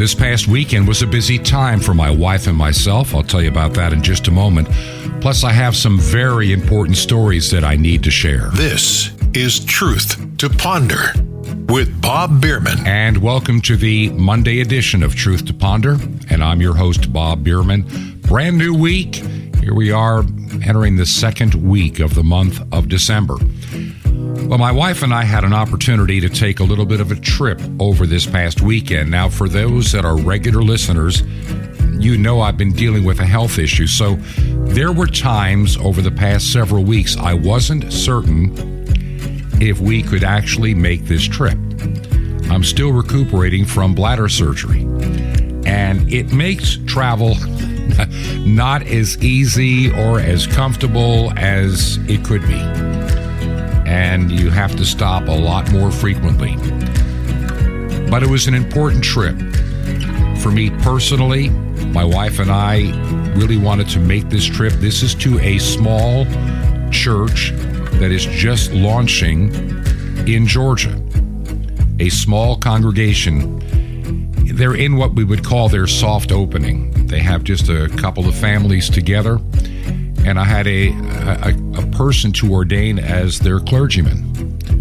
This past weekend was a busy time for my wife and myself. I'll tell you about that in just a moment. Plus, I have some very important stories that I need to share. This is Truth to Ponder with Bob Bierman. And welcome to the Monday edition of Truth to Ponder. And I'm your host, Bob Bierman. Brand new week. Here we are entering the second week of the month of December. Well, my wife and I had an opportunity to take a little bit of a trip over this past weekend. Now, for those that are regular listeners, you know I've been dealing with a health issue. So there were times over the past several weeks I wasn't certain if we could actually make this trip. I'm still recuperating from bladder surgery, and it makes travel not as easy or as comfortable as it could be. And you have to stop a lot more frequently. But it was an important trip. For me personally, my wife and I really wanted to make this trip. This is to a small church that is just launching in Georgia. A small congregation. They're in what we would call their soft opening. They have just a couple of families together. And I had a person to ordain as their clergyman,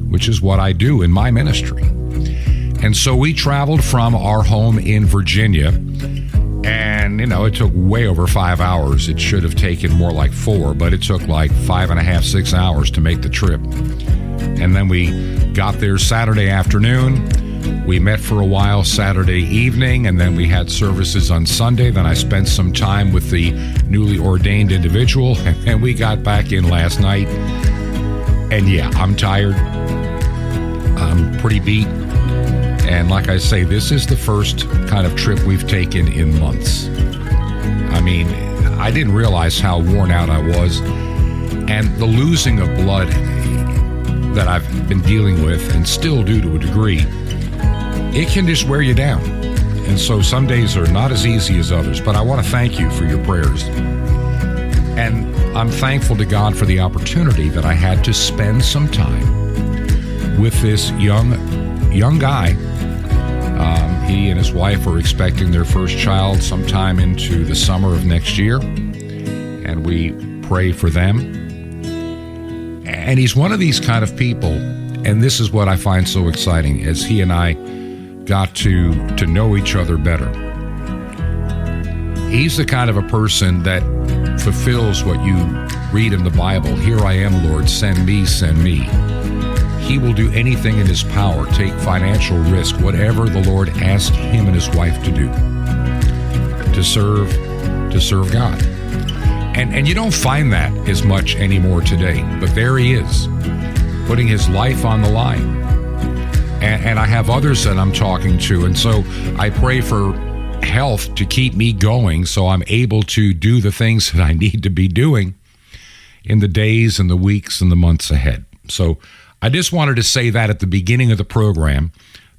which is what I do in my ministry. And so we traveled from our home in Virginia, and, it took way over 5 hours. It should have taken more like 4, but it took like 5.5, 6 hours to make the trip. And then we got there Saturday afternoon. We met for a while Saturday evening, and then we had services on Sunday. Then I spent some time with the newly ordained individual, and we got back in last night. And yeah, I'm tired. I'm pretty beat. And like I say, this is the first kind of trip we've taken in months. I mean, I didn't realize how worn out I was. And the losing of blood that I've been dealing with, and still do to a degree, it can just wear you down. And so some days are not as easy as others, but I want to thank you for your prayers. And I'm thankful to God for the opportunity that I had to spend some time with this young guy. He and his wife are expecting their first child sometime into the summer of next year, and we pray for them. And he's one of these kind of people, and this is what I find so exciting, as he and I got to know each other better. He's the kind of a person that fulfills what you read in the Bible. Here I am, Lord, send me, send me. He will do anything in his power, take financial risk, whatever the Lord asked him and his wife to do, to serve God. And you don't find that as much anymore today, but there he is, putting his life on the line. And I have others that I'm talking to, and so I pray for health to keep me going so I'm able to do the things that I need to be doing in the days and the weeks and the months ahead. So I just wanted to say that at the beginning of the program,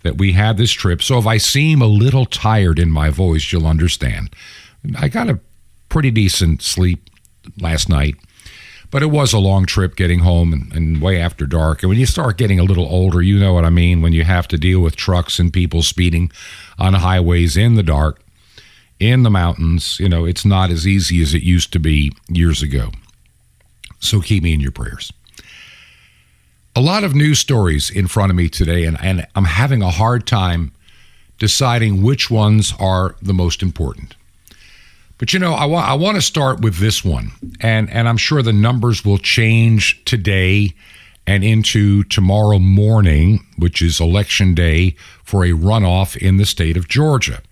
that we had this trip. So if I seem a little tired in my voice, you'll understand. I got a pretty decent sleep last night, but it was a long trip getting home and way after dark. And when you start getting a little older, you know what I mean, when you have to deal with trucks and people speeding on highways in the dark, in the mountains, it's not as easy as it used to be years ago. So keep me in your prayers. A lot of news stories in front of me today, and I'm having a hard time deciding which ones are the most important. But, I want to start with this one, and I'm sure the numbers will change today and into tomorrow morning, which is Election Day, for a runoff in the state of Georgia.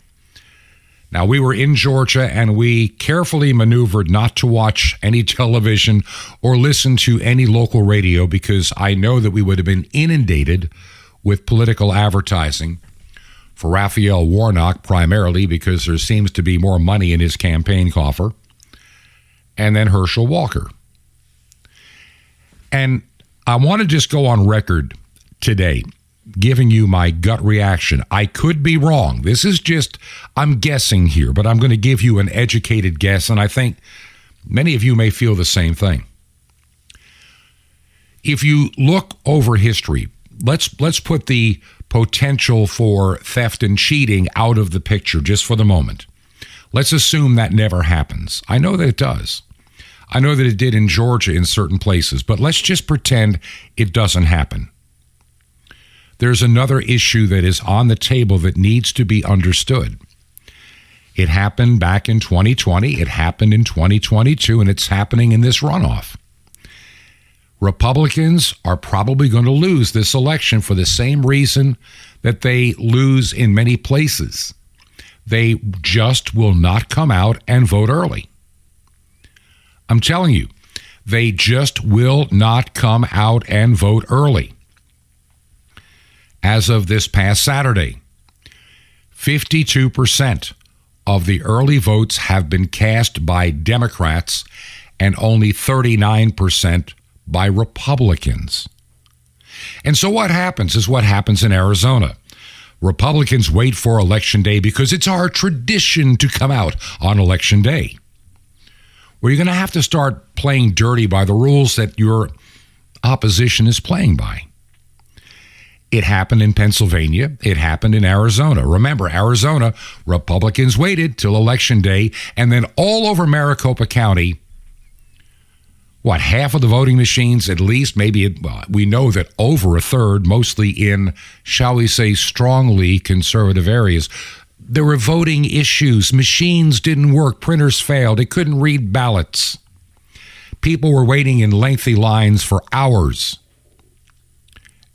Now, we were in Georgia, and we carefully maneuvered not to watch any television or listen to any local radio, because I know that we would have been inundated with political advertising for Raphael Warnock, primarily because there seems to be more money in his campaign coffer, and then Herschel Walker. And I want to just go on record today giving you my gut reaction. I could be wrong. This is just, I'm guessing here, but I'm going to give you an educated guess, and I think many of you may feel the same thing. If you look over history, let's put the potential for theft and cheating out of the picture just for the moment. Let's assume that never happens. I know that it does. I know that it did in Georgia in certain places, but let's just pretend it doesn't happen. There's another issue that is on the table that needs to be understood. It happened back in 2020, it happened in 2022, and it's happening in this runoff. Republicans are probably going to lose this election for the same reason that they lose in many places. They just will not come out and vote early. I'm telling you, they just will not come out and vote early. As of this past Saturday, 52% of the early votes have been cast by Democrats and only 39% by Republicans. And so what happens is what happens in Arizona. Republicans wait for Election Day because it's our tradition to come out on Election Day. Well, you're going to have to start playing dirty by the rules that your opposition is playing by. It happened in Pennsylvania. It happened in Arizona. Remember, Arizona, Republicans waited till Election Day, and then all over Maricopa County, half of the voting machines, at least, we know that over a third, mostly in, shall we say, strongly conservative areas, there were voting issues. Machines didn't work. Printers failed. They couldn't read ballots. People were waiting in lengthy lines for hours,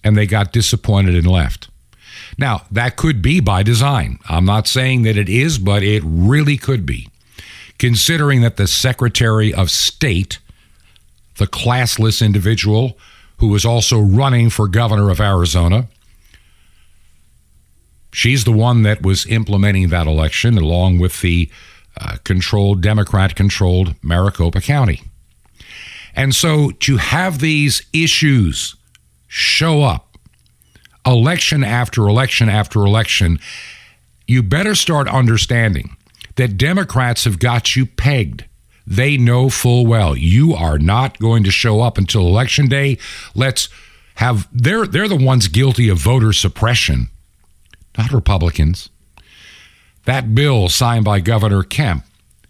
and they got disappointed and left. Now, that could be by design. I'm not saying that it is, but it really could be, considering that the Secretary of State, the classless individual who is also running for governor of Arizona, she's the one that was implementing that election along with the Democrat-controlled Maricopa County. And so to have these issues show up election after election after election, you better start understanding that Democrats have got you pegged. They know full well you are not going to show up until Election Day. They're the ones guilty of voter suppression, not Republicans. That bill signed by Governor Kemp,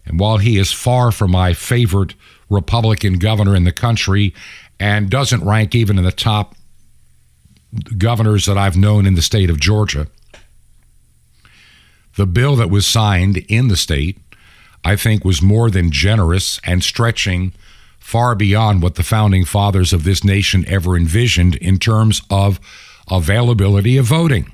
and while he is far from my favorite Republican governor in the country and doesn't rank even in the top governors that I've known in the state of Georgia, the bill that was signed in the state, I think, was more than generous and stretching far beyond what the founding fathers of this nation ever envisioned in terms of availability of voting.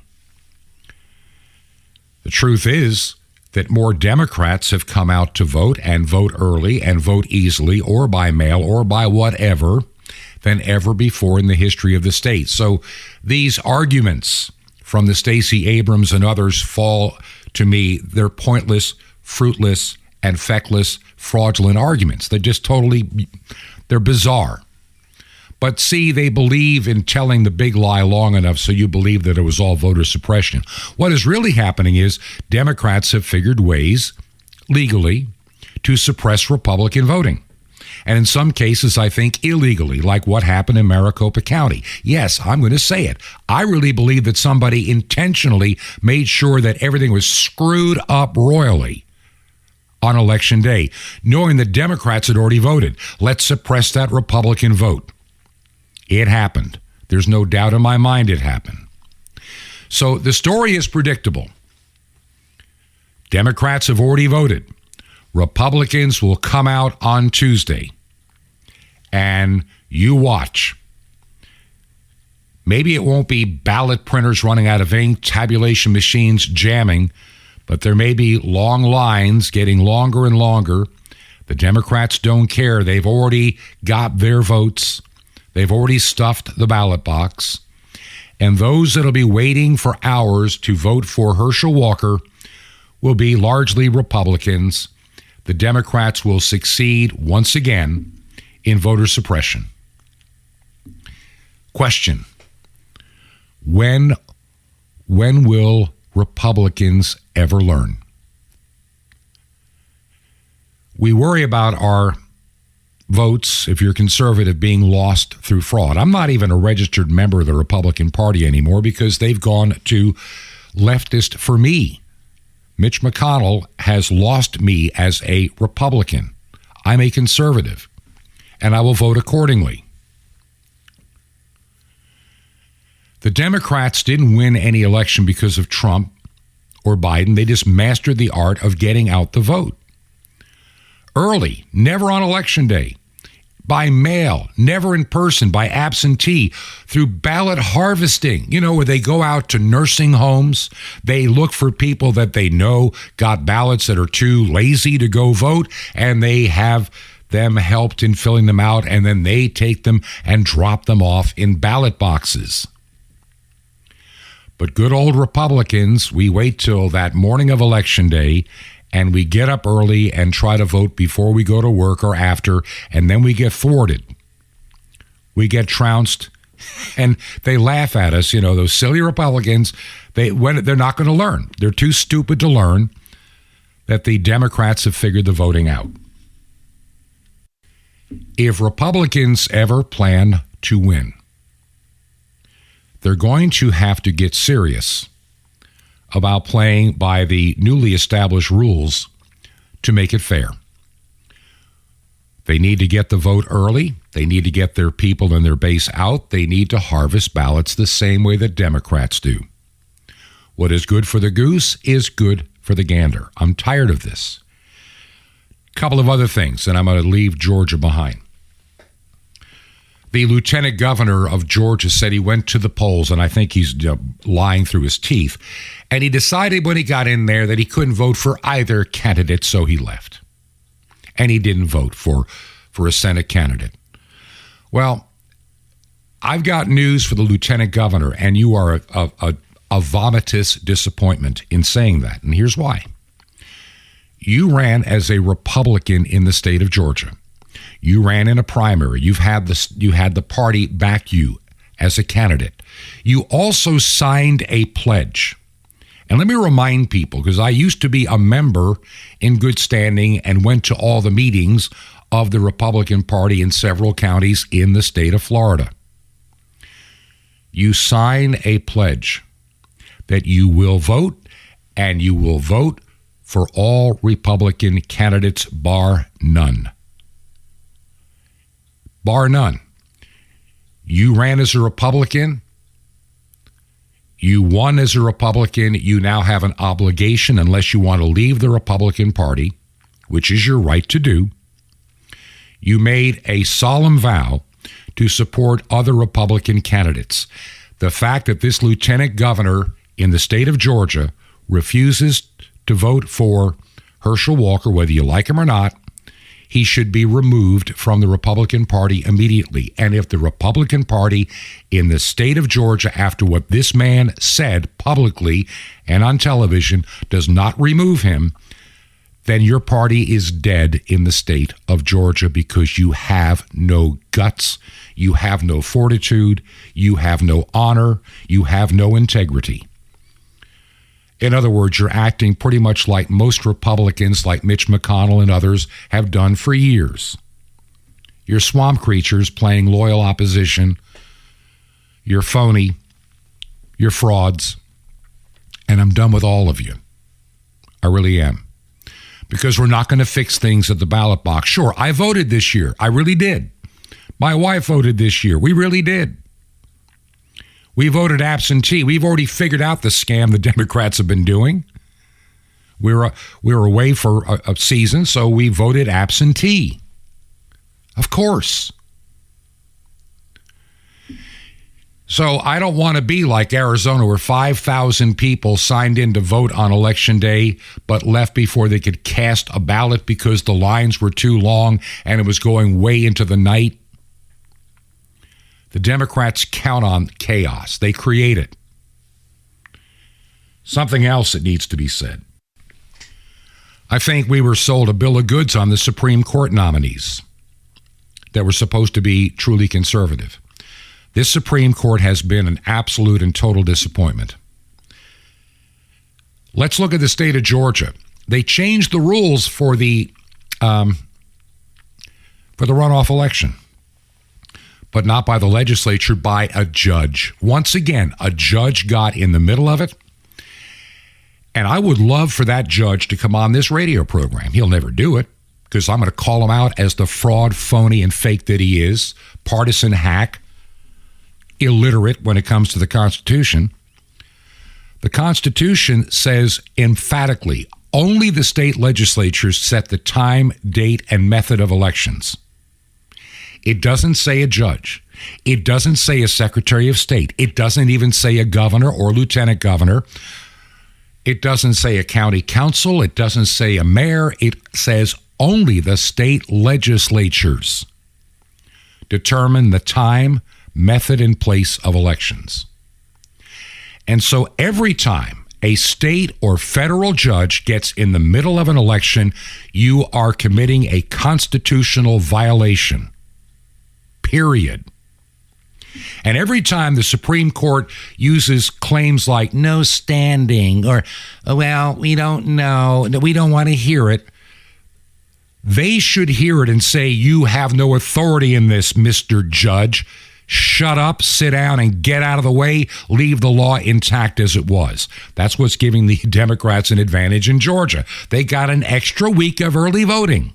The truth is that more Democrats have come out to vote and vote early and vote easily or by mail or by whatever than ever before in the history of the state. So these arguments from the Stacey Abrams and others fall, to me, they're pointless, fruitless, and feckless, fraudulent arguments. They're bizarre. But see, they believe in telling the big lie long enough so you believe that it was all voter suppression. What is really happening is Democrats have figured ways, legally, to suppress Republican voting. And in some cases, I think illegally, like what happened in Maricopa County. Yes, I'm going to say it. I really believe that somebody intentionally made sure that everything was screwed up royally on Election Day, knowing the Democrats had already voted. Let's suppress that Republican vote. It happened. There's no doubt in my mind it happened. So the story is predictable. Democrats have already voted. Republicans will come out on Tuesday. And you watch. Maybe it won't be ballot printers running out of ink, tabulation machines jamming, but there may be long lines getting longer and longer. The Democrats don't care. They've already got their votes. They've already stuffed the ballot box. And those that'll be waiting for hours to vote for Herschel Walker will be largely Republicans. The Democrats will succeed once again in voter suppression. Question: When will Republicans ever learn? We worry about our votes, if you're conservative, being lost through fraud. I'm not even a registered member of the Republican Party anymore because they've gone to leftist for me. Mitch McConnell has lost me as a Republican. I'm a conservative, and I will vote accordingly. The Democrats didn't win any election because of Trump or Biden. They just mastered the art of getting out the vote. Early, never on election day, by mail, never in person, by absentee, through ballot harvesting, where they go out to nursing homes. They look for people that they know got ballots that are too lazy to go vote, and they have them helped in filling them out, and then they take them and drop them off in ballot boxes. But good old Republicans, we wait till that morning of election day, and we get up early and try to vote before we go to work or after, and then we get thwarted. We get trounced, and they laugh at us. Those silly Republicans, they're not going to learn. They're too stupid to learn that the Democrats have figured the voting out. If Republicans ever plan to win, they're going to have to get serious about playing by the newly established rules to make it fair. They need to get the vote early. They need to get their people and their base out. They need to harvest ballots the same way that Democrats do. What is good for the goose is good for the gander. I'm tired of this. Couple of other things, and I'm going to leave Georgia behind. The lieutenant governor of Georgia said he went to the polls, and I think he's lying through his teeth, and he decided when he got in there that he couldn't vote for either candidate, so he left. And he didn't vote for a Senate candidate. Well, I've got news for the lieutenant governor, and you are a vomitous disappointment in saying that, and here's why. You ran as a Republican in the state of Georgia. You ran in a primary. You had the party back you as a candidate. You also signed a pledge. And let me remind people, because I used to be a member in good standing and went to all the meetings of the Republican Party in several counties in the state of Florida. You sign a pledge that you will vote, and you will vote for all Republican candidates, bar none. Bar none. You ran as a Republican. You won as a Republican. You now have an obligation, unless you want to leave the Republican Party, which is your right to do. You made a solemn vow to support other Republican candidates. The fact that this lieutenant governor in the state of Georgia refuses to vote for Herschel Walker, whether you like him or not, he should be removed from the Republican Party immediately. And if the Republican Party in the state of Georgia, after what this man said publicly and on television, does not remove him, then your party is dead in the state of Georgia, because you have no guts, you have no fortitude, you have no honor, you have no integrity. In other words, you're acting pretty much like most Republicans, like Mitch McConnell and others, have done for years. You're swamp creatures playing loyal opposition. You're phony. You're frauds. And I'm done with all of you. I really am. Because we're not going to fix things at the ballot box. Sure, I voted this year. I really did. My wife voted this year. We really did. We voted absentee. We've already figured out the scam the Democrats have been doing. We were away for a season, so we voted absentee. Of course. So I don't want to be like Arizona, where 5,000 people signed in to vote on Election Day, but left before they could cast a ballot because the lines were too long and it was going way into the night. The Democrats count on chaos. They create it. Something else that needs to be said. I think we were sold a bill of goods on the Supreme Court nominees that were supposed to be truly conservative. This Supreme Court has been an absolute and total disappointment. Let's look at the state of Georgia. They changed the rules for the for the runoff election, but not by the legislature, by a judge. Once again, a judge got in the middle of it. And I would love for that judge to come on this radio program. He'll never do it because I'm going to call him out as the fraud, phony, and fake that he is, partisan hack, illiterate when it comes to the Constitution. The Constitution says emphatically, only the state legislatures set the time, date, and method of elections. It doesn't say a judge. It doesn't say a secretary of state. It doesn't even say a governor or lieutenant governor. It doesn't say a county council. It doesn't say a mayor. It says only the state legislatures determine the time, method, and place of elections. And so every time a state or federal judge gets in the middle of an election, you are committing a constitutional violation. Period. And every time the Supreme Court uses claims like no standing or, well, we don't know, we don't want to hear it, they should hear it and say, you have no authority in this, Mr. Judge. Shut up, sit down, and get out of the way. Leave the law intact as it was. That's what's giving the Democrats an advantage in Georgia. They got an extra week of early voting.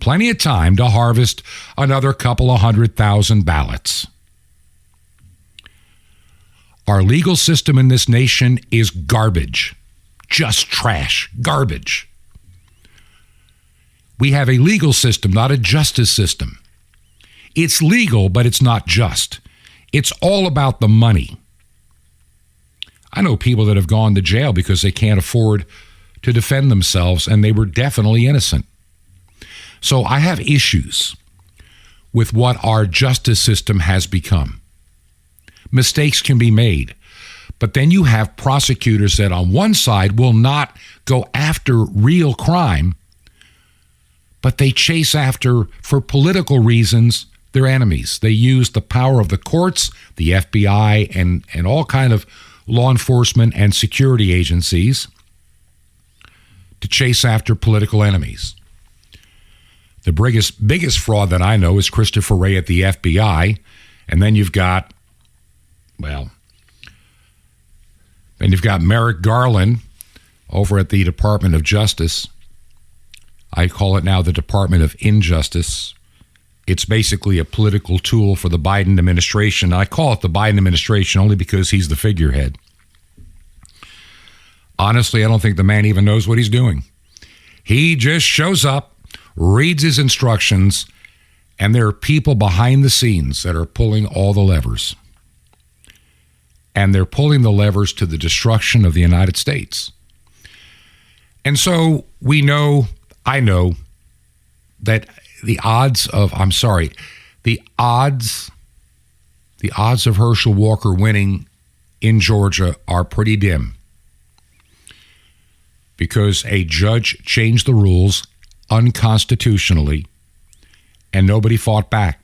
Plenty of time to harvest another couple of 100,000 ballots. Our legal system in this nation is garbage. Just trash. Garbage. We have a legal system, not a justice system. It's legal, but it's not just. It's all about the money. I know people that have gone to jail because they can't afford to defend themselves, and they were definitely innocent. So I have issues with what our justice system has become. Mistakes can be made, but then you have prosecutors that on one side will not go after real crime, but they chase after, for political reasons, their enemies. They use the power of the courts, the FBI, and all kind of law enforcement and security agencies to chase after political enemies. The biggest fraud that I know is Christopher Wray at the FBI, and then you've got Merrick Garland over at the Department of Justice. I call it now the Department of Injustice. It's basically a political tool for the Biden administration. I call it the Biden administration only because he's the figurehead. Honestly, I don't think the man even knows what he's doing. He just shows up, reads his instructions, and there are people behind the scenes that are pulling all the levers. And they're pulling the levers to the destruction of the United States. And so I know that the odds of Herschel Walker winning in Georgia are pretty dim because a judge changed the rules unconstitutionally and nobody fought back.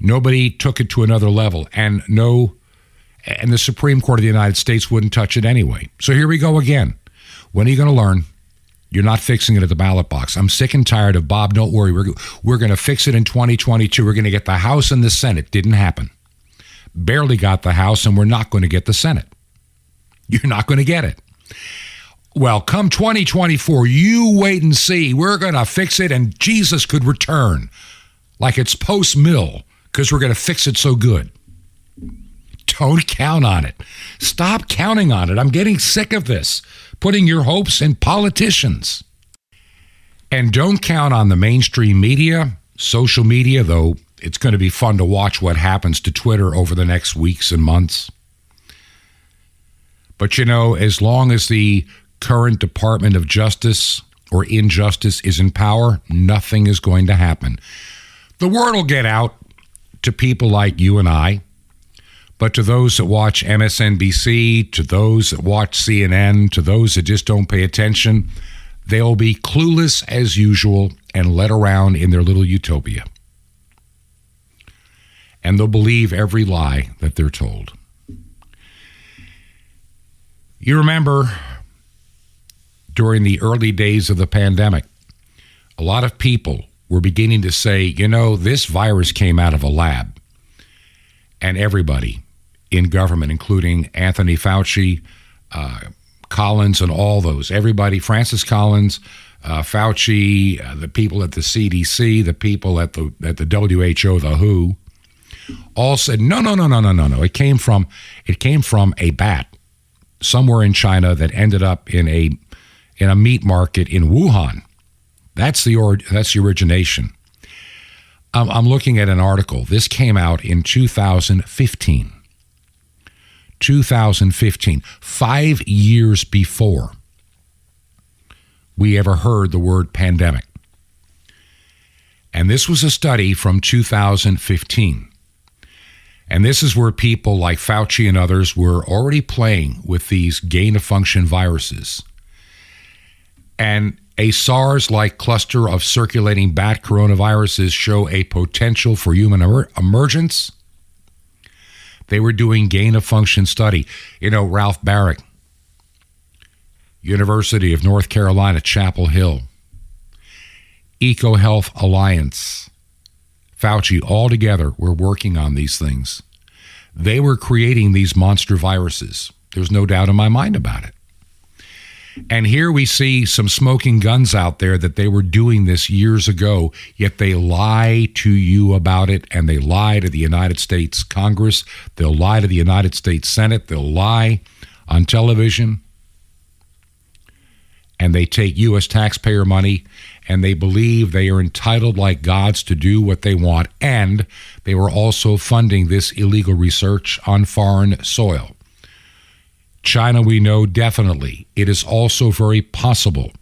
Nobody took it to another level, and the Supreme Court of the United States wouldn't touch it anyway. So here we go again. When are you going to learn? You're not fixing it at the ballot box. I'm sick and tired of, Bob, don't worry. We're going to fix it in 2022. We're going to get the House and the Senate. Didn't happen. Barely got the House, and we're not going to get the Senate. You're not going to get it. Well, come 2024, you wait and see. We're going to fix it, and Jesus could return like it's post-mill because we're going to fix it so good. Don't count on it. Stop counting on it. I'm getting sick of this, putting your hopes in politicians. And don't count on the mainstream media, social media, though it's going to be fun to watch what happens to Twitter over the next weeks and months. But, as long as the current Department of Justice or Injustice is in power, nothing is going to happen. The word will get out to people like you and I, but to those that watch MSNBC, to those that watch CNN, to those that just don't pay attention, they'll be clueless as usual and led around in their little utopia. And they'll believe every lie that they're told. You remember during the early days of the pandemic, a lot of people were beginning to say, this virus came out of a lab. And everybody in government, including Anthony Fauci, Collins, and all those, everybody, Francis Collins, Fauci, the people at the CDC, the people at the WHO, the WHO, all said, no. It came from a bat somewhere in China that ended up in a meat market in Wuhan. That's the origination. I'm looking at an article. This came out in 2015. 2015, 5 years before we ever heard the word pandemic. And this was a study from 2015. And this is where people like Fauci and others were already playing with these gain-of-function viruses. And a SARS-like cluster of circulating bat coronaviruses show a potential for human emergence. They were doing gain-of-function study. Ralph Barrick, University of North Carolina, Chapel Hill, EcoHealth Alliance, Fauci, all together were working on these things. They were creating these monster viruses. There's no doubt in my mind about it. And here we see some smoking guns out there that they were doing this years ago, yet they lie to you about it, and they lie to the United States Congress. They'll lie to the United States Senate. They'll lie on television. And they take U.S. taxpayer money, and they believe they are entitled like gods to do what they want. And they were also funding this illegal research on foreign soil. China, we know definitely. It is also very possible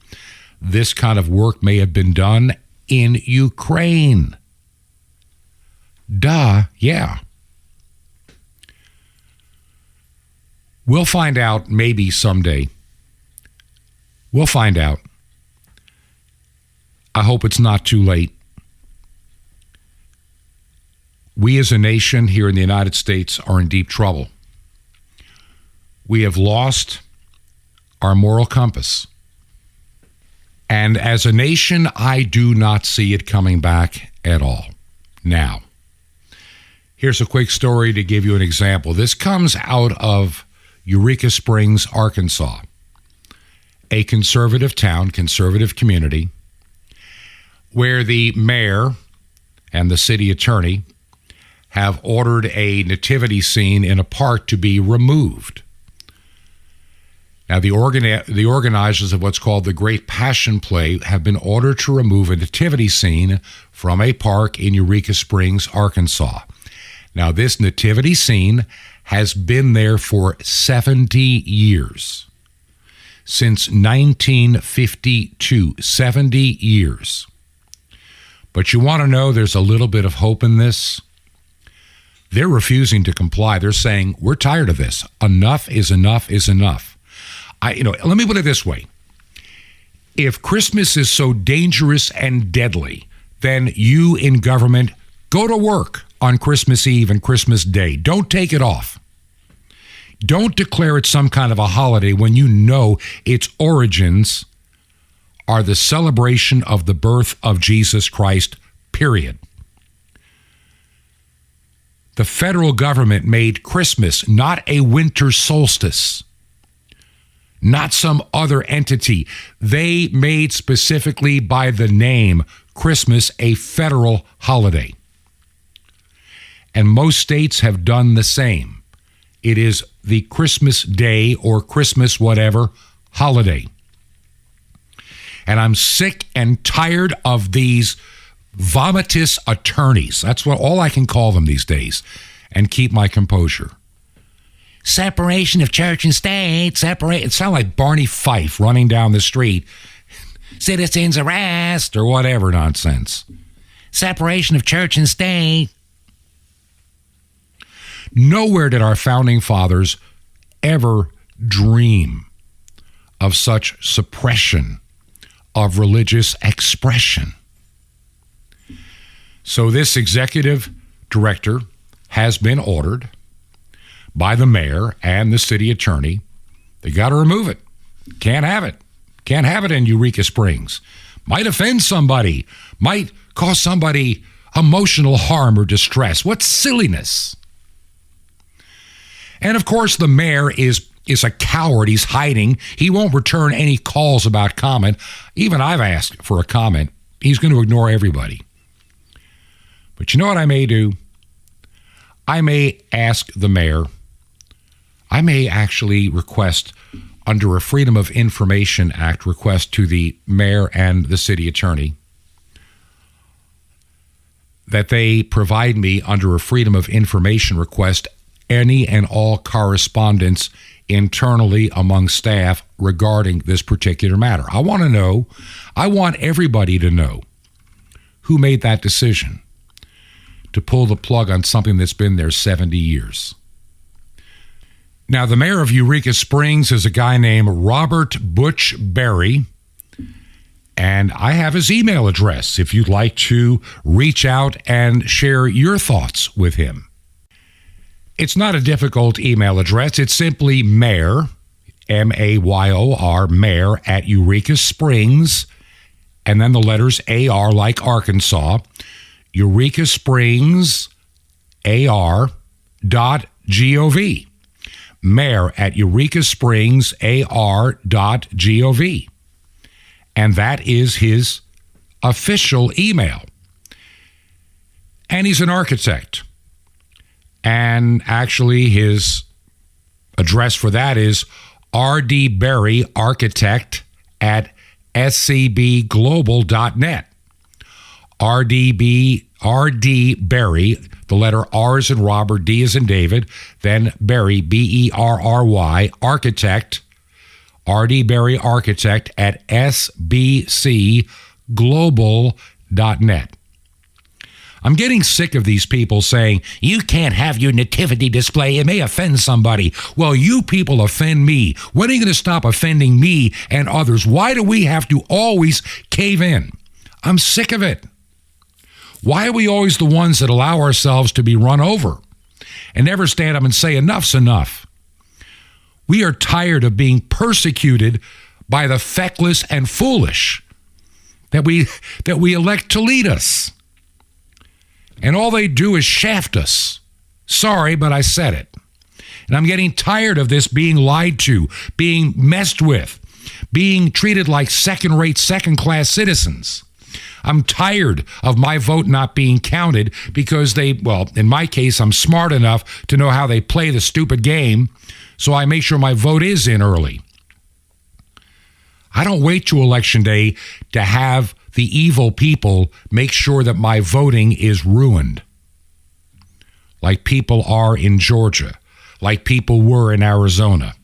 this kind of work may have been done in Ukraine. Yeah. We'll find out maybe someday. We'll find out. I hope it's not too late. We as a nation here in the United States are in deep trouble. We have lost our moral compass. And as a nation, I do not see it coming back at all. Now, here's a quick story to give you an example. This comes out of Eureka Springs, Arkansas, a conservative town, conservative community, where the mayor and the city attorney have ordered a nativity scene in a park to be removed. Now, the organizers of what's called the Great Passion Play have been ordered to remove a nativity scene from a park in Eureka Springs, Arkansas. Now, this nativity scene has been there for 70 years. Since 1952, 70 years. But you want to know there's a little bit of hope in this? They're refusing to comply. They're saying, we're tired of this. Enough is enough is enough. Let me put it this way. If Christmas is so dangerous and deadly, then you in government go to work on Christmas Eve and Christmas Day. Don't take it off. Don't declare it some kind of a holiday when you know its origins are the celebration of the birth of Jesus Christ, period. The federal government made Christmas not a winter solstice, not some other entity. They made specifically by the name Christmas a federal holiday. And most states have done the same. It is the Christmas Day or Christmas whatever holiday. And I'm sick and tired of these vomitous attorneys. That's what all I can call them these days, and keep my composure. Separation of church and state. It sounds like Barney Fife running down the street. Citizens arrest or whatever nonsense. Separation of church and state. Nowhere did our founding fathers ever dream of such suppression of religious expression. So this executive director has been ordered by the mayor and the city attorney. They got to remove it. Can't have it. Can't have it in Eureka Springs. Might offend somebody. Might cause somebody emotional harm or distress. What silliness. And of course, the mayor is a coward. He's hiding. He won't return any calls about comment. Even I've asked for a comment. He's going to ignore everybody. But you know what I may do? I may ask the mayor. I may actually request, under a Freedom of Information Act request to the mayor and the city attorney, that they provide me, under a Freedom of Information request, any and all correspondence internally among staff regarding this particular matter. I want to know, I want everybody to know who made that decision to pull the plug on something that's been there 70 years. Now, the mayor of Eureka Springs is a guy named Robert Butch Berry, and I have his email address if you'd like to reach out and share your thoughts with him. It's not a difficult email address. It's simply mayor, M-A-Y-O-R, mayor at Eureka Springs, and then the letters A-R like Arkansas, Eureka Springs, AR.gov. Mayor at Eureka Springs, AR.gov. And that is his official email. And he's an architect. And actually his address for that is R.D. Berry Architect at scbglobal.net. R.D. Berry, the letter R is in Robert, D is in David, then Berry, B-E-R-R-Y, Architect, R.D. Berry Architect at sbcglobal.net. I'm getting sick of these people saying, you can't have your nativity display. It may offend somebody. Well, you people offend me. When are you going to stop offending me and others? Why do we have to always cave in? I'm sick of it. Why are we always the ones that allow ourselves to be run over and never stand up and say enough's enough? We are tired of being persecuted by the feckless and foolish that we elect to lead us. And all they do is shaft us. Sorry, but I said it. And I'm getting tired of this being lied to, being messed with, being treated like second-rate, second-class citizens. I'm tired of my vote not being counted because in my case, I'm smart enough to know how they play the stupid game, so I make sure my vote is in early. I don't wait to Election Day to have the evil people make sure that my voting is ruined, like people are in Georgia, like people were in Arizona.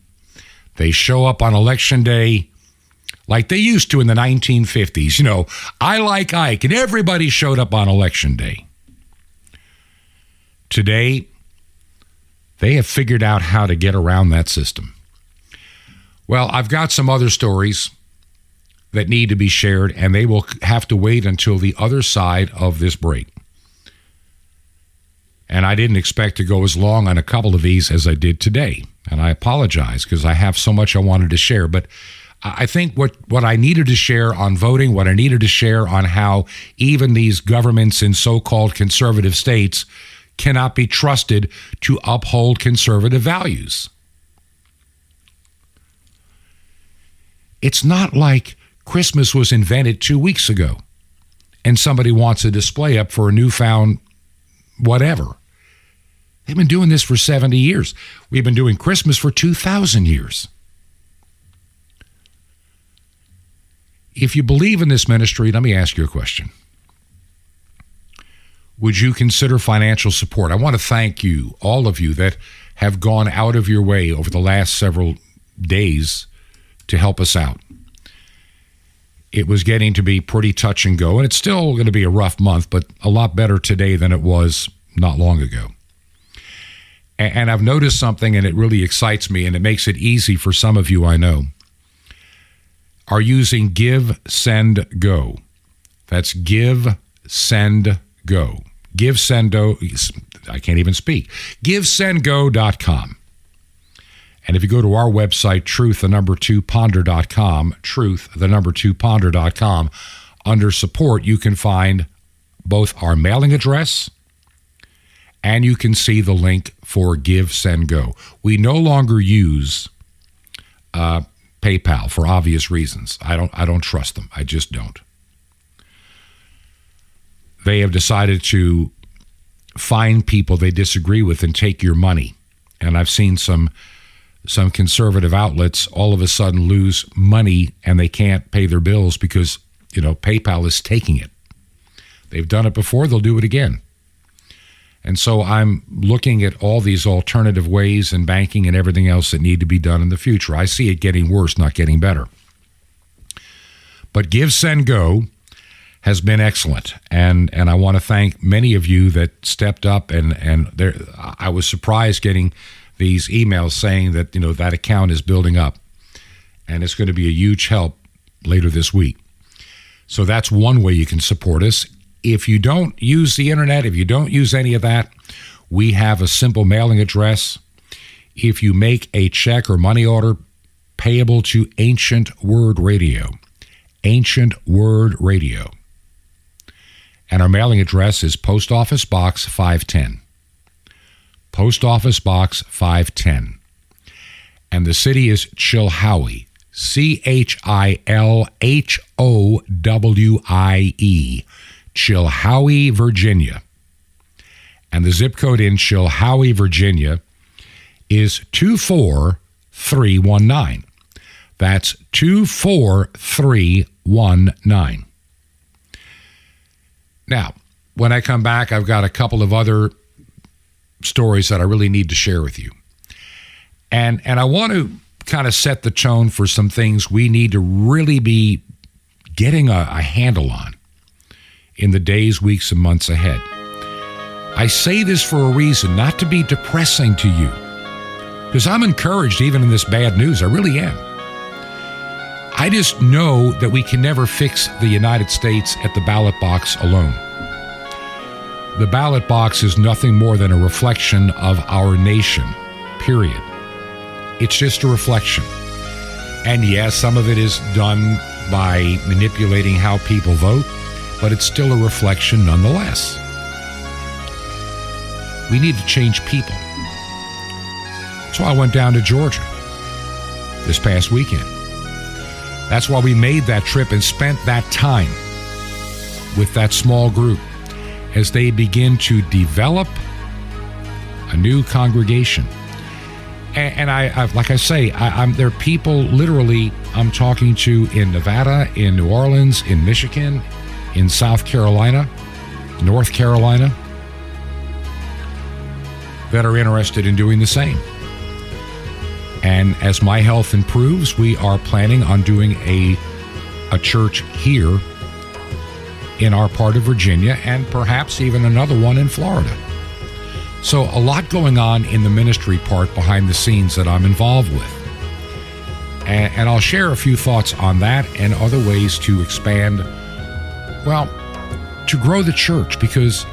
They show up on Election Day like they used to in the 1950s. You know, I like Ike, and everybody showed up on Election Day. Today, they have figured out how to get around that system. Well, I've got some other stories that need to be shared, and they will have to wait until the other side of this break. And I didn't expect to go as long on a couple of these as I did today. And I apologize because I have so much I wanted to share. But I think what I needed to share on voting, what I needed to share on how even these governments in so-called conservative states cannot be trusted to uphold conservative values. It's not like Christmas was invented 2 weeks ago and somebody wants a display up for a newfound whatever. They've been doing this for 70 years. We've been doing Christmas for 2,000 years. If you believe in this ministry, let me ask you a question. Would you consider financial support? I want to thank you, all of you that have gone out of your way over the last several days to help us out. It was getting to be pretty touch and go, and it's still going to be a rough month, but a lot better today than it was not long ago. And I've noticed something, and it really excites me, and it makes it easy for some of you I know, are using Give, Send, Go. That's Give, Send, Go. Give, Send, Go. I can't even speak. GiveSendGo.com. And if you go to our website, truth2ponder.com, truth2ponder.com, under support, you can find both our mailing address and you can see the link for Give, Send, Go. We no longer use PayPal for obvious reasons. I don't trust them. I just don't. They have decided to find people they disagree with and take your money. And I've seen some conservative outlets all of a sudden lose money and they can't pay their bills because, PayPal is taking it. They've done it before, they'll do it again. And so I'm looking at all these alternative ways in banking and everything else that need to be done in the future. I see it getting worse, not getting better. But Give, Send, Go has been excellent. And I want to thank many of you that stepped up. And there, I was surprised getting these emails saying that, that account is building up. And it's going to be a huge help later this week. So that's one way you can support us. If you don't use the internet, if you don't use any of that, we have a simple mailing address. If you make a check or money order payable to Ancient Word Radio, Ancient Word Radio. And our mailing address is Post Office Box 510. Post Office Box 510. And the city is Chilhowie, Chilhowie, Chilhowie, Virginia. And the zip code in Chilhowie, Virginia is 24319. That's 24319. Now, when I come back, I've got a couple of other stories that I really need to share with you. And I want to kind of set the tone for some things we need to really be getting a handle on in the days, weeks, and months ahead. I say this for a reason, not to be depressing to you, because I'm encouraged even in this bad news. I really am. I just know that we can never fix the United States at the ballot box alone. The ballot box is nothing more than a reflection of our nation, period. It's just a reflection. And yes, some of it is done by manipulating how people vote, but it's still a reflection nonetheless. We need to change people. That's why I went down to Georgia this past weekend. That's why we made that trip and spent that time with that small group as they begin to develop a new congregation. And I like I say, there are people literally I'm talking to in Nevada, in New Orleans, in Michigan, in South Carolina, North Carolina, that are interested in doing the same. And as my health improves, we are planning on doing a church here in our part of Virginia and perhaps even another one in Florida. So a lot going on in the ministry part behind the scenes that I'm involved with. And I'll share a few thoughts on that and other ways to expand, to grow the church, because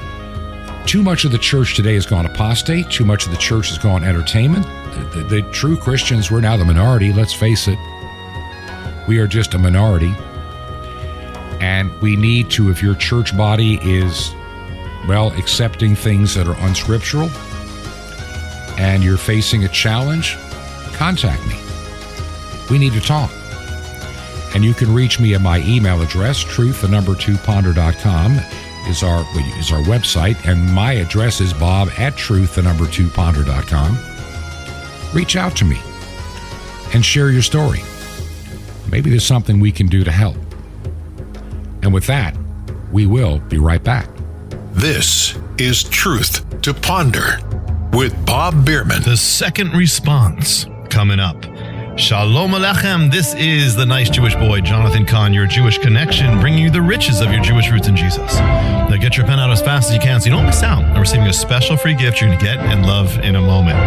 too much of the church today has gone apostate. Too much of the church has gone entertainment. The true Christians, we're now the minority. Let's face it. We are just a minority. And we need to, if your church body is, accepting things that are unscriptural and you're facing a challenge, contact me. We need to talk. And you can reach me at my email address, truth2ponder.com. is our website, and my address is bob@truth2ponder.com. Reach out to me and share your story. Maybe there's something we can do to help. And with that, we will be right back. This is Truth to Ponder with Bob Bierman. The second response coming up. Shalom Aleichem. This is the nice Jewish boy, Jonathan Kahn, your Jewish connection, bringing you the riches of your Jewish roots in Jesus. Now get your pen out as fast as you can so you don't miss out on receiving a special free gift you're going to get and love in a moment.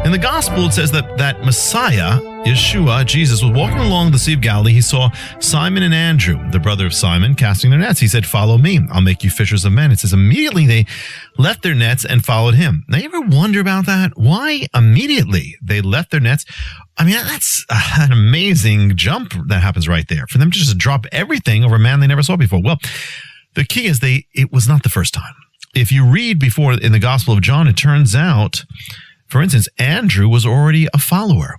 In the gospel, it says that Messiah, Yeshua, Jesus, was walking along the Sea of Galilee. He saw Simon and Andrew, the brother of Simon, casting their nets. He said, "Follow me. I'll make you fishers of men." It says immediately they left their nets and followed him. Now, you ever wonder about that? Why immediately they left their nets? I mean, that's an amazing jump that happens right there. For them to just drop everything over a man they never saw before. Well, The key is it was not the first time. If you read before in the Gospel of John, it turns out, for instance, Andrew was already a follower.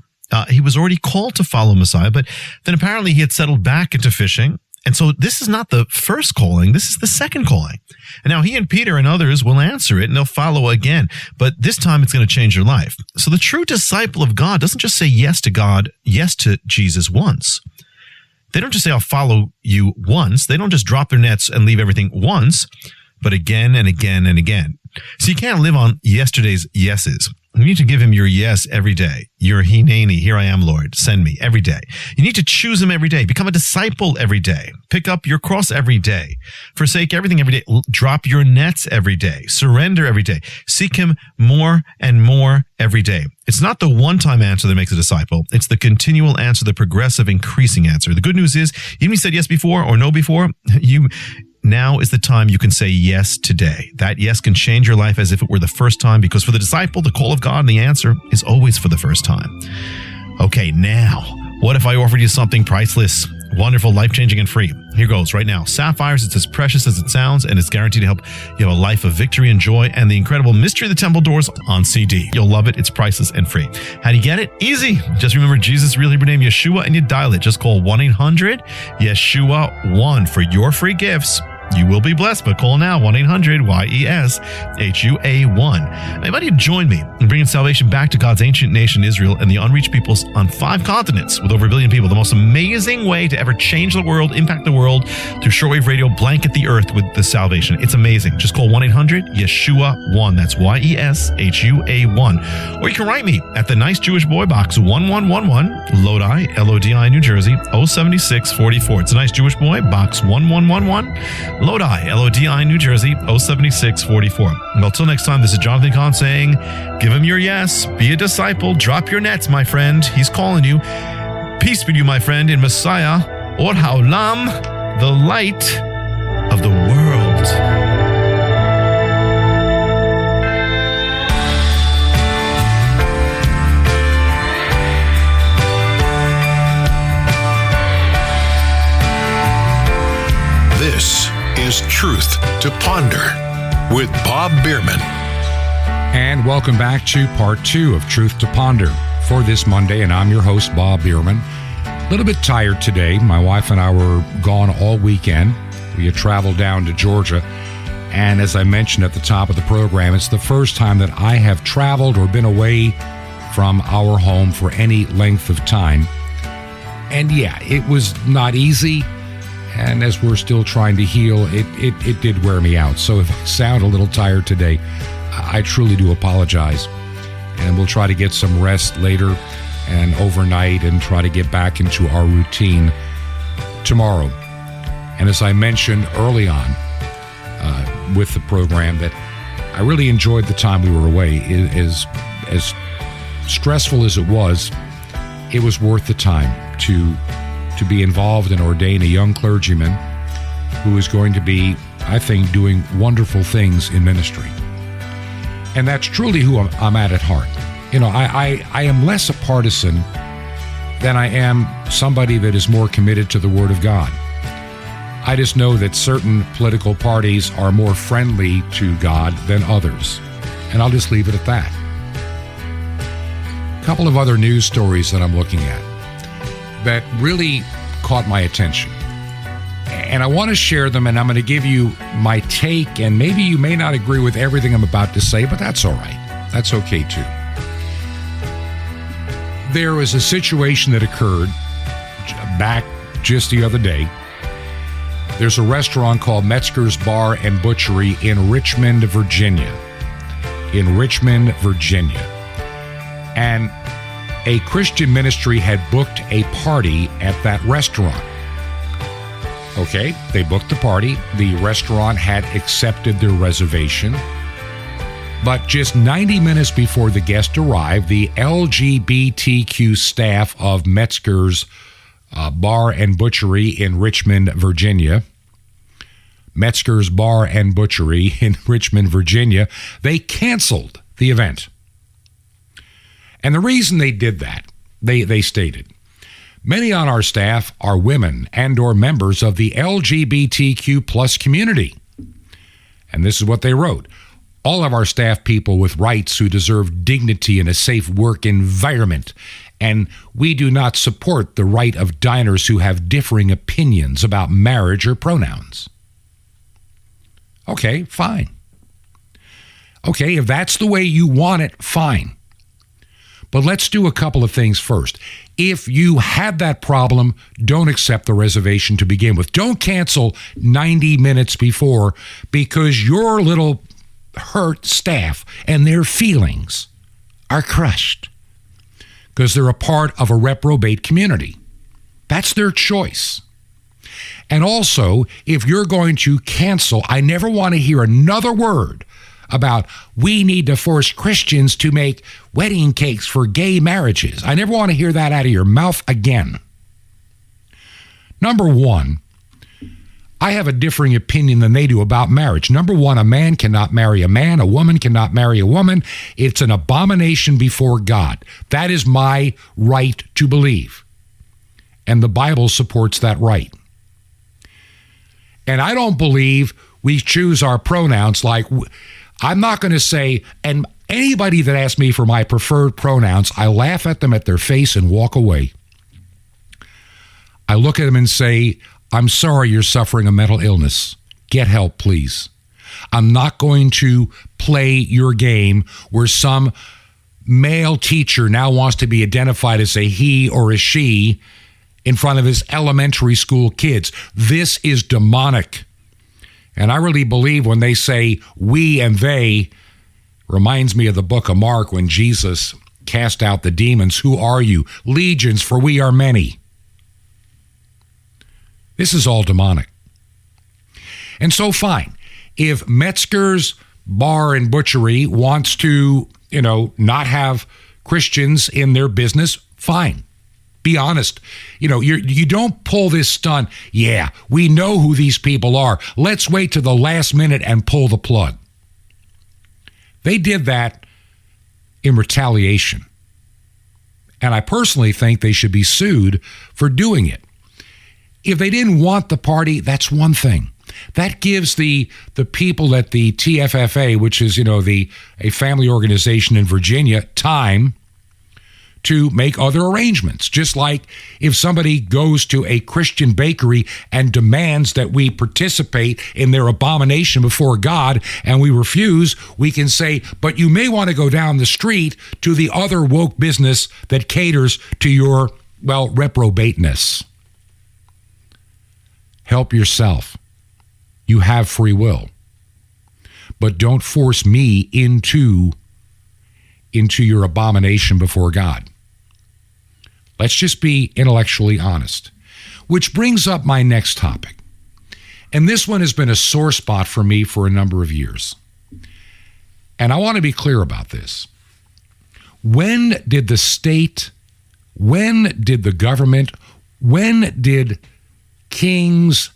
He was already called to follow Messiah, but then apparently he had settled back into fishing. And so this is not the first calling. This is the second calling. And now he and Peter and others will answer it and they'll follow again. But this time it's going to change your life. So the true disciple of God doesn't just say yes to God, yes to Jesus once. They don't just say, I'll follow you once. They don't just drop their nets and leave everything once, but again and again and again. So you can't live on yesterday's yeses. You need to give him your yes every day. Your hineni, here I am, Lord, send me every day. You need to choose him every day. Become a disciple every day. Pick up your cross every day. Forsake everything every day. Drop your nets every day. Surrender every day. Seek him more and more every day. It's not the one-time answer that makes a disciple. It's the continual answer, the progressive, increasing answer. The good news is, even if you said yes before or no before, now is the time you can say yes today. That yes can change your life as if it were the first time, because for the disciple, the call of God and the answer is always for the first time. Okay, now, what if I offered you something priceless, wonderful, life-changing, and free? Here goes right now. Sapphires, it's as precious as it sounds, and it's guaranteed to help you have a life of victory and joy, and the incredible Mystery of the Temple Doors on CD. You'll love it. It's priceless and free. How do you get it? Easy. Just remember Jesus' real Hebrew name, Yeshua, and you dial it. Just call 1-800-YESHUA-1 for your free gifts. You will be blessed, but call now, 1-800-YESHUA-1. I invite you to join me in bringing salvation back to God's ancient nation, Israel, and the unreached peoples on 5 continents with over 1 billion people. The most amazing way to ever change the world, impact the world through shortwave radio, blanket the earth with the salvation. It's amazing. Just call 1-800-YESHUA-1. That's YESHUA-1. Or you can write me at the Nice Jewish Boy, Box 1111, Lodi, Lodi, New Jersey, 07644. It's a Nice Jewish Boy, Box 1111, Lodi, Lodi, New Jersey, 07644. Well, till next time, this is Jonathan Kahn saying, give him your yes, be a disciple, drop your nets, my friend. He's calling you. Peace be to you, my friend, in Messiah, Or Haolam, the light of the world. This is Truth to Ponder with Bob Bierman. And welcome back to part 2 of Truth to Ponder for this Monday. And I'm your host, Bob Bierman. A little bit tired today. My wife and I were gone all weekend. We had traveled down to Georgia. And as I mentioned at the top of the program, it's the first time that I have traveled or been away from our home for any length of time. And yeah, it was not easy. And as we're still trying to heal, it did wear me out. So if I sound a little tired today, I truly do apologize. And we'll try to get some rest later and overnight and try to get back into our routine tomorrow. And as I mentioned early on with the program, that I really enjoyed the time we were away. As stressful as it was worth the time to be involved and ordain a young clergyman who is going to be, I think, doing wonderful things in ministry. And that's truly who I'm at heart. You know, I am less a partisan than I am somebody that is more committed to the Word of God. I just know that certain political parties are more friendly to God than others. And I'll just leave it at that. A couple of other news stories that I'm looking at that really caught my attention. And I want to share them, and I'm going to give you my take, and maybe you may not agree with everything I'm about to say, but that's all right. That's okay too. There was a situation that occurred back just the other day. There's a restaurant called Metzger's Bar and Butchery in Richmond, Virginia. And a Christian ministry had booked a party at that restaurant. Okay, they booked the party. The restaurant had accepted their reservation. But just 90 minutes before the guest arrived, the LGBTQ staff of Metzger's Bar and Butchery in Richmond, Virginia, Metzger's Bar and Butchery in Richmond, Virginia, they canceled the event. And the reason they did that, they stated, Many on our staff are women and or members of the LGBTQ plus community. And this is what they wrote. All of our staff people with rights who deserve dignity and a safe work environment. And we do not support the right of diners who have differing opinions about marriage or pronouns. Okay, fine. Okay, if that's the way you want it, fine. But let's do a couple of things first. If you had that problem, don't accept the reservation to begin with. Don't cancel 90 minutes before because your little hurt staff and their feelings are crushed because they're a part of a reprobate community. That's their choice. And also, if you're going to cancel, I never want to hear another word about we need to force Christians to make wedding cakes for gay marriages. I never want to hear that out of your mouth again. Number one, I have a differing opinion than they do about marriage. Number one, a man cannot marry a man. A woman cannot marry a woman. It's an abomination before God. That is my right to believe. And the Bible supports that right. And I don't believe we choose our pronouns like... I'm not going to say, and anybody that asks me for my preferred pronouns, I laugh at them at their face and walk away. I look at them and say, I'm sorry you're suffering a mental illness. Get help, please. I'm not going to play your game where some male teacher now wants to be identified as a he or a she in front of his elementary school kids. This is demonic. And I really believe when they say we and they, reminds me of the book of Mark when Jesus cast out the demons. Who are you? Legions, for we are many. This is all demonic. And so fine. If Metzger's Bar and Butchery wants to, not have Christians in their business, fine. Be honest. You don't pull this stunt. Yeah, we know who these people are. Let's wait to the last minute and pull the plug. They did that in retaliation. And I personally think they should be sued for doing it. If they didn't want the party, that's one thing. That gives the people at the TFFA, which is, a family organization in Virginia, time to make other arrangements. Just like if somebody goes to a Christian bakery and demands that we participate in their abomination before God and we refuse, we can say, but you may want to go down the street to the other woke business that caters to your, reprobateness. Help yourself. You have free will. But don't force me into your abomination before God. Let's just be intellectually honest. Which brings up my next topic. And this one has been a sore spot for me for a number of years. And I want to be clear about this. When did the state, when did the government, when did kings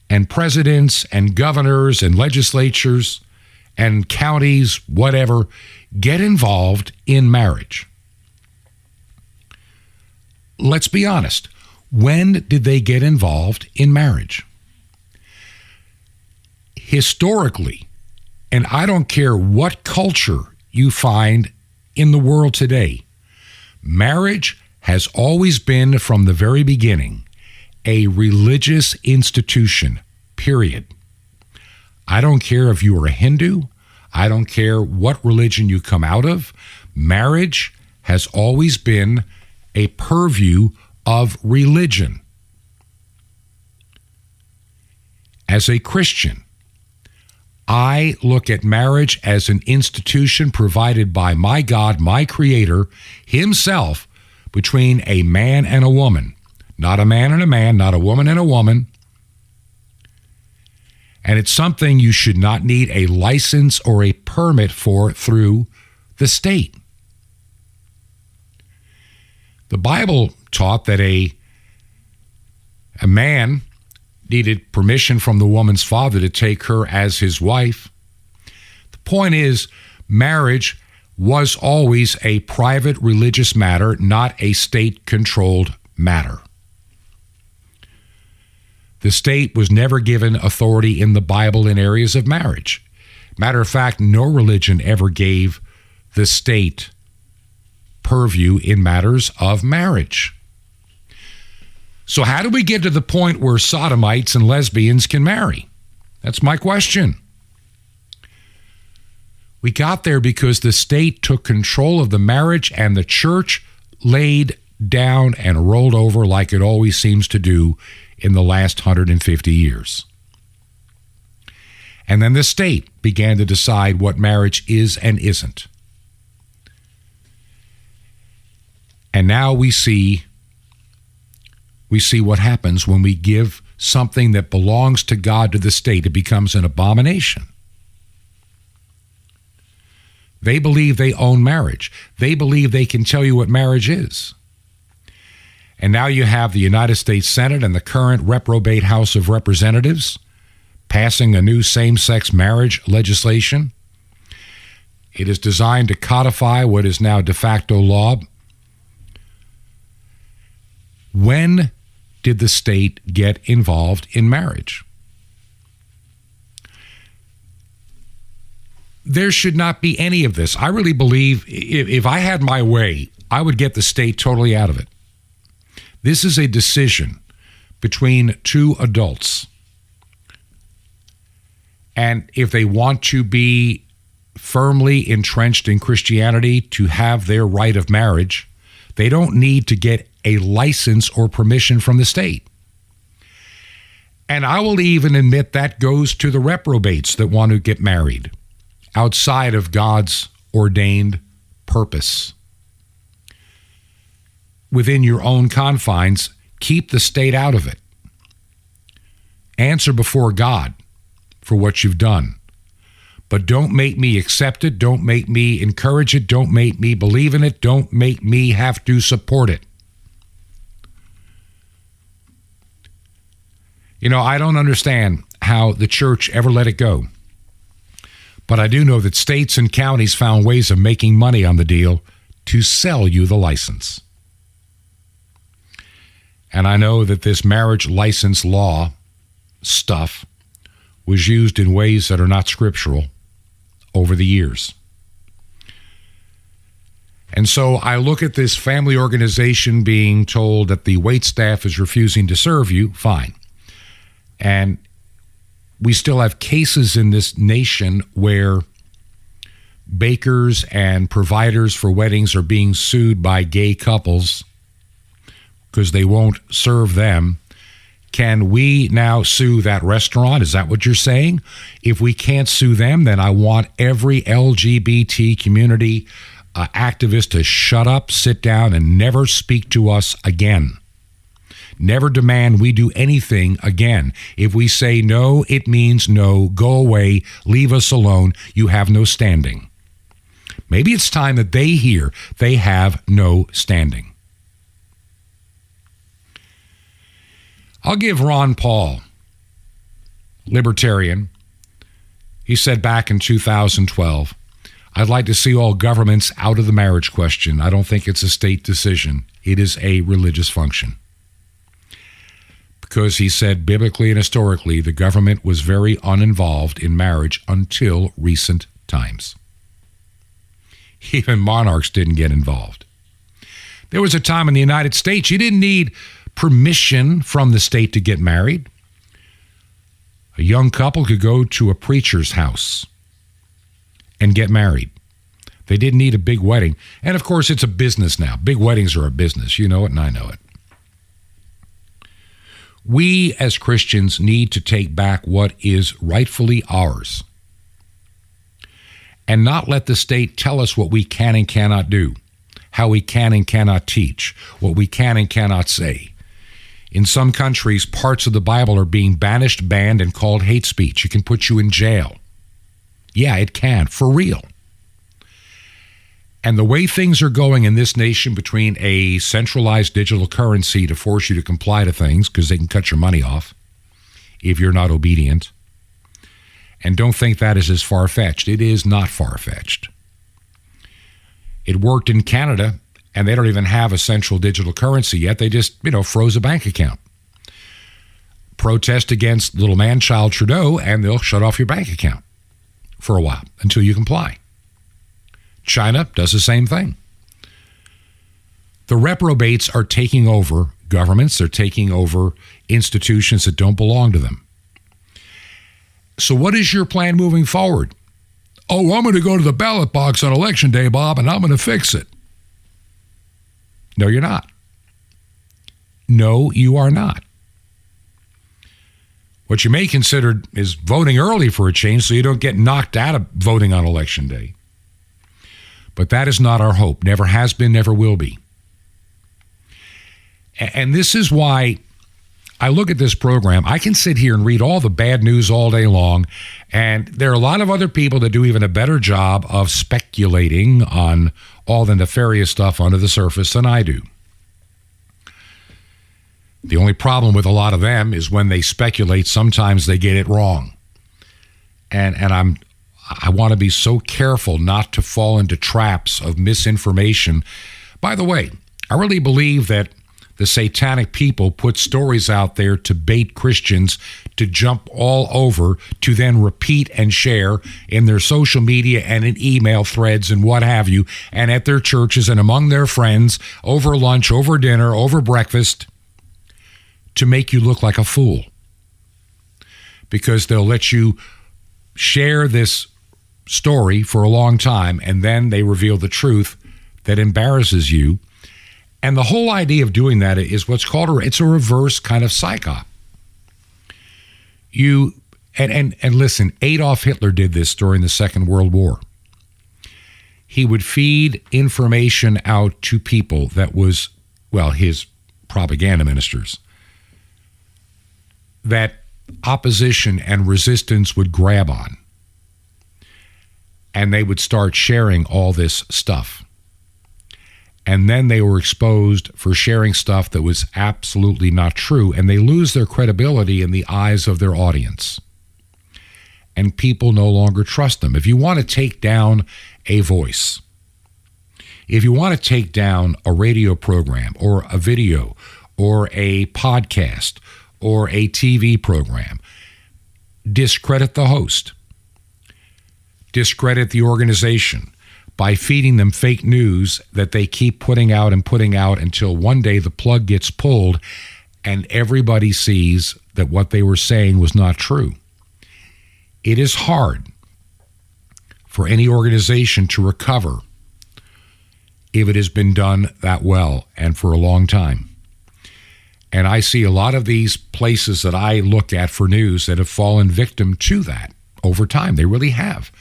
and presidents and governors and legislatures and counties, whatever, get involved in marriage? Let's be honest. When did they get involved in marriage? Historically, and I don't care what culture you find in the world today, marriage has always been, from the very beginning, a religious institution, period. I don't care if you are a Hindu. I don't care what religion you come out of. Marriage has always been a purview of religion. As a Christian, I look at marriage as an institution provided by my God, my Creator, Himself, between a man and a woman. Not a man and a man, not a woman and a woman. And it's something you should not need a license or a permit for through the state. The Bible taught that a man needed permission from the woman's father to take her as his wife. The point is, marriage was always a private religious matter, not a state-controlled matter. The state was never given authority in the Bible in areas of marriage. Matter of fact, no religion ever gave the state purview in matters of marriage. So how do we get to the point where sodomites and lesbians can marry? That's my question. We got there because the state took control of the marriage and the church laid down and rolled over like it always seems to do in the last 150 years. And then the state began to decide what marriage is and isn't. And now we see what happens when we give something that belongs to God to the state. It becomes an abomination. They believe they own marriage. They believe they can tell you what marriage is. And now you have the United States Senate and the current reprobate House of Representatives passing a new same-sex marriage legislation. It is designed to codify what is now de facto law. When did the state get involved in marriage? There should not be any of this. I really believe if I had my way, I would get the state totally out of it. This is a decision between two adults. And if they want to be firmly entrenched in Christianity to have their right of marriage, they don't need to get a license or permission from the state. And I will even admit that goes to the reprobates that want to get married outside of God's ordained purpose. Within your own confines, keep the state out of it. Answer before God for what you've done. But don't make me accept it. Don't make me encourage it. Don't make me believe in it. Don't make me have to support it. You know, I don't understand how the church ever let it go. But I do know that states and counties found ways of making money on the deal to sell you the license. And I know that this marriage license law stuff was used in ways that are not scriptural over the years. And so I look at this family organization being told that the waitstaff is refusing to serve you, fine. And we still have cases in this nation where bakers and providers for weddings are being sued by gay couples because they won't serve them. Can we now sue that restaurant? Is that what you're saying? If we can't sue them, then I want every LGBT community activist to shut up, sit down, and never speak to us again. Never demand we do anything again. If we say no, it means no. Go away. Leave us alone. You have no standing. Maybe it's time that they hear they have no standing. I'll give Ron Paul, libertarian, he said back in 2012, I'd like to see all governments out of the marriage question. I don't think it's a state decision. It is a religious function. Because he said biblically and historically, the government was very uninvolved in marriage until recent times. Even monarchs didn't get involved. There was a time in the United States you didn't need permission from the state to get married. A young couple could go to a preacher's house and get married. They didn't need a big wedding. And of course, it's a business now. Big weddings are a business. You know it and I know it. We as Christians need to take back what is rightfully ours and not let the state tell us what we can and cannot do, how we can and cannot teach, what we can and cannot say. In some countries, parts of the Bible are being banished, banned, and called hate speech. It can put you in jail. Yeah, it can, for real. And the way things are going in this nation between a centralized digital currency to force you to comply to things because they can cut your money off if you're not obedient. And don't think that is as far-fetched. It is not far-fetched. It worked in Canada, and they don't even have a central digital currency yet. They just, froze a bank account. protest against little man-child Trudeau, and they'll shut off your bank account for a while until you comply. China does the same thing. The reprobates are taking over governments. They're taking over institutions that don't belong to them. So what is your plan moving forward? Oh, I'm going to go to the ballot box on Election Day, Bob, and I'm going to fix it. No, you're not. No, you are not. What you may consider is voting early for a change so you don't get knocked out of voting on Election Day. But that is not our hope. Never has been, never will be. And this is why I look at this program. I can sit here and read all the bad news all day long, and there are a lot of other people that do even a better job of speculating on all the nefarious stuff under the surface than I do. The only problem with a lot of them is when they speculate, sometimes they get it wrong. And I want to be so careful not to fall into traps of misinformation. By the way, I really believe that the satanic people put stories out there to bait Christians to jump all over, to then repeat and share in their social media and in email threads and what have you, and at their churches and among their friends, over lunch, over dinner, over breakfast, to make you look like a fool. Because they'll let you share this story for a long time, and then they reveal the truth that embarrasses you. And the whole idea of doing that is what's called it's a reverse kind of psyop. And listen, Adolf Hitler did this during the Second World War. He would feed information out to people that was, well, his propaganda ministers, that opposition and resistance would grab on. And they would start sharing all this stuff. And then they were exposed for sharing stuff that was absolutely not true, and they lose their credibility in the eyes of their audience. And people no longer trust them. If you want to take down a voice, if you want to take down a radio program or a video or a podcast or a TV program, discredit the host, discredit the organization, by feeding them fake news that they keep putting out until one day the plug gets pulled and everybody sees that what they were saying was not true. It is hard for any organization to recover if it has been done that well and for a long time. And I see a lot of these places that I look at for news that have fallen victim to that over time. They really have.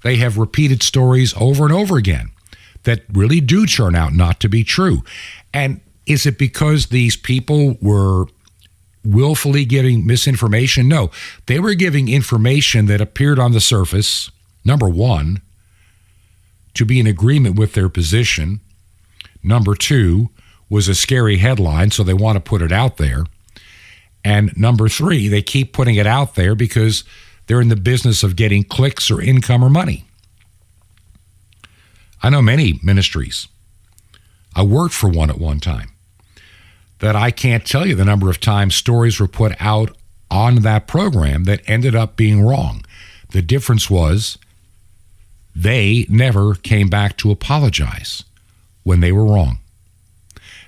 They have repeated stories over and over again that really do turn out not to be true. And is it because these people were willfully giving misinformation? No, they were giving information that appeared on the surface, number one, to be in agreement with their position. Number two, was a scary headline, so they want to put it out there. And number three, they keep putting it out there because they're in the business of getting clicks or income or money. I know many ministries. I worked for one at one time that I can't tell you the number of times stories were put out on that program that ended up being wrong. The difference was they never came back to apologize when they were wrong.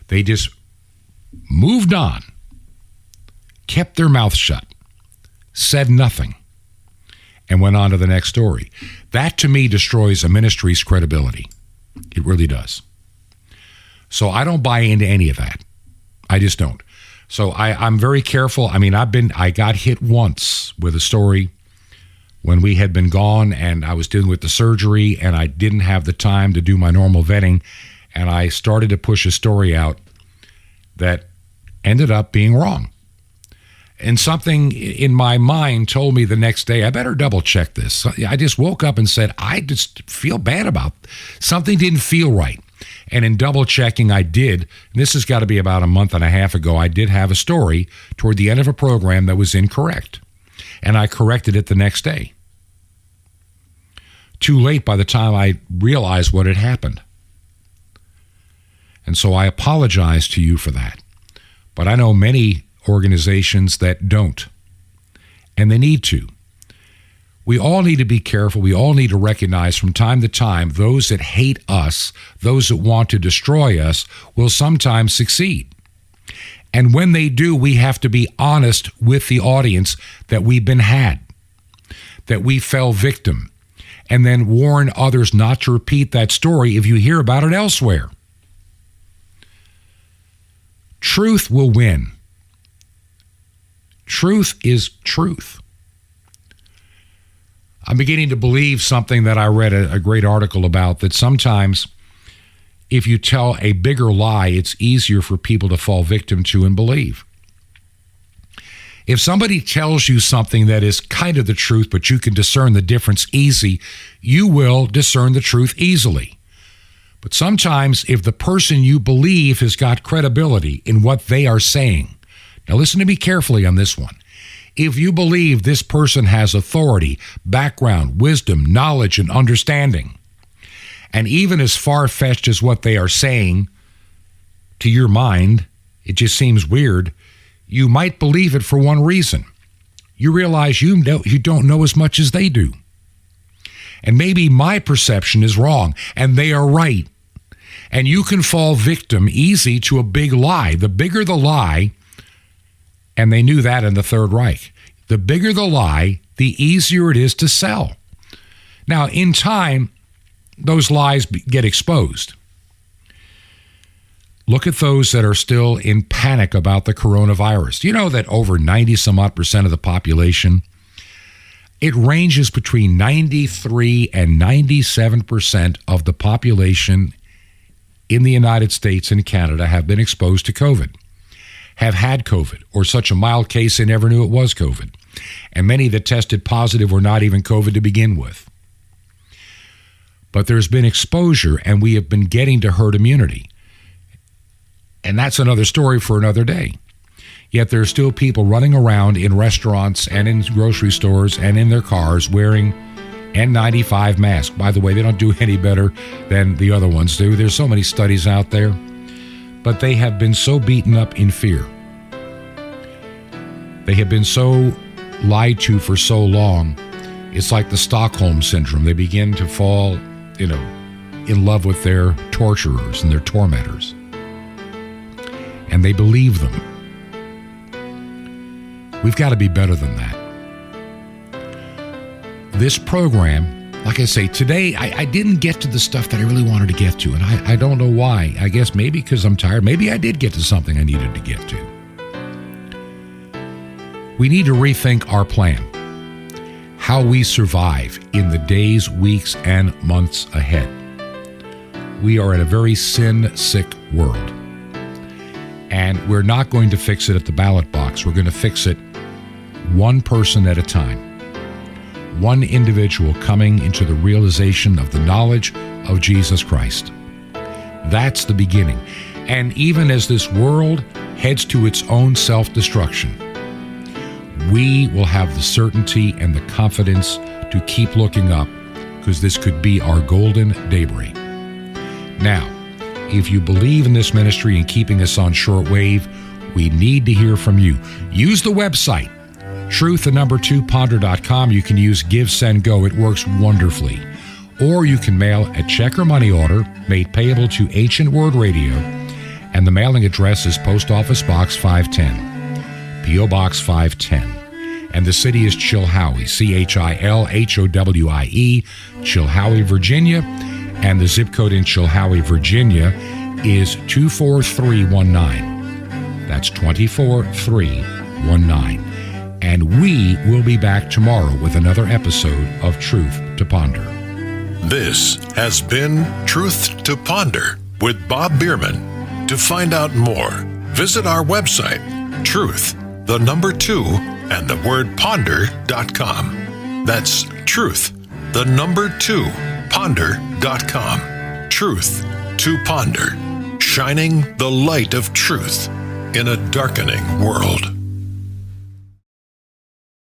They just moved on, kept their mouth shut, said nothing, and went on to the next story. That, to me, destroys a ministry's credibility. It really does. So I don't buy into any of that. I just don't. So I'm very careful. I mean, I got hit once with a story when we had been gone and I was dealing with the surgery and I didn't have the time to do my normal vetting, and I started to push a story out that ended up being wrong. And something in my mind told me the next day, I better double check this. I just woke up and said, I just feel bad about it. Something didn't feel right. And in double checking, I did. And this has got to be about a month and a half ago. I did have a story toward the end of a program that was incorrect. And I corrected it the next day. Too late by the time I realized what had happened. And so I apologize to you for that. But I know many organizations that don't. And they need to. We all need to be careful. We all need to recognize from time to time those that hate us, those that want to destroy us, will sometimes succeed. And when they do, we have to be honest with the audience that we've been had, that we fell victim, and then warn others not to repeat that story if you hear about it elsewhere. Truth will win. Truth is truth. I'm beginning to believe something that I read a great article about, that sometimes if you tell a bigger lie, it's easier for people to fall victim to and believe. If somebody tells you something that is kind of the truth, but you can discern the difference easy, you will discern the truth easily. But sometimes if the person you believe has got credibility in what they are saying, now listen to me carefully on this one. If you believe this person has authority, background, wisdom, knowledge, and understanding, and even as far-fetched as what they are saying to your mind, it just seems weird, you might believe it for one reason. You realize you don't know as much as they do. And maybe my perception is wrong, and they are right. And you can fall victim easy to a big lie. The bigger the lie, and they knew that in the Third Reich, the bigger the lie, the easier it is to sell. Now, in time, those lies get exposed. Look at those that are still in panic about the coronavirus. You know that over 90-some-odd% of the population, it ranges between 93 and 97% of the population in the United States and Canada have been exposed to COVID, have had COVID, or such a mild case they never knew it was COVID. And many that tested positive were not even COVID to begin with. But there's been exposure, and we have been getting to herd immunity. And that's another story for another day. Yet there's still people running around in restaurants and in grocery stores and in their cars wearing N95 masks. By the way, they don't do any better than the other ones do. There's so many studies out there. But they have been so beaten up in fear. They have been so lied to for so long. It's like the Stockholm Syndrome. They begin to fall, in love with their torturers and their tormentors. And they believe them. We've got to be better than that. This program, like I say, today I didn't get to the stuff that I really wanted to get to, and I don't know why. I guess maybe because I'm tired. Maybe I did get to something I needed to get to. We need to rethink our plan, how we survive in the days, weeks, and months ahead. We are in a very sin-sick world, and we're not going to fix it at the ballot box. We're going to fix it one person at a time. One individual coming into the realization of the knowledge of Jesus Christ. That's the beginning. And even as this world heads to its own self-destruction, we will have the certainty and the confidence to keep looking up, because this could be our golden daybreak. Now, if you believe in this ministry and keeping us on shortwave, we need to hear from you. Use the website, truth2ponder.com. You can use Give, Send, Go. It works wonderfully. Or you can mail a check or money order made payable to Ancient Word Radio, and the mailing address is Post Office Box 510, P.O. Box 510. And the city is Chilhowie, Chilhowie, Chilhowie, Virginia. And the zip code in Chilhowie, Virginia is 24319. That's 24319. And we will be back tomorrow with another episode of Truth to Ponder. This has been Truth to Ponder with Bob Bierman. To find out more, visit our website, truth2ponder.com. That's truth2ponder.com. Truth to Ponder, shining the light of truth in a darkening world.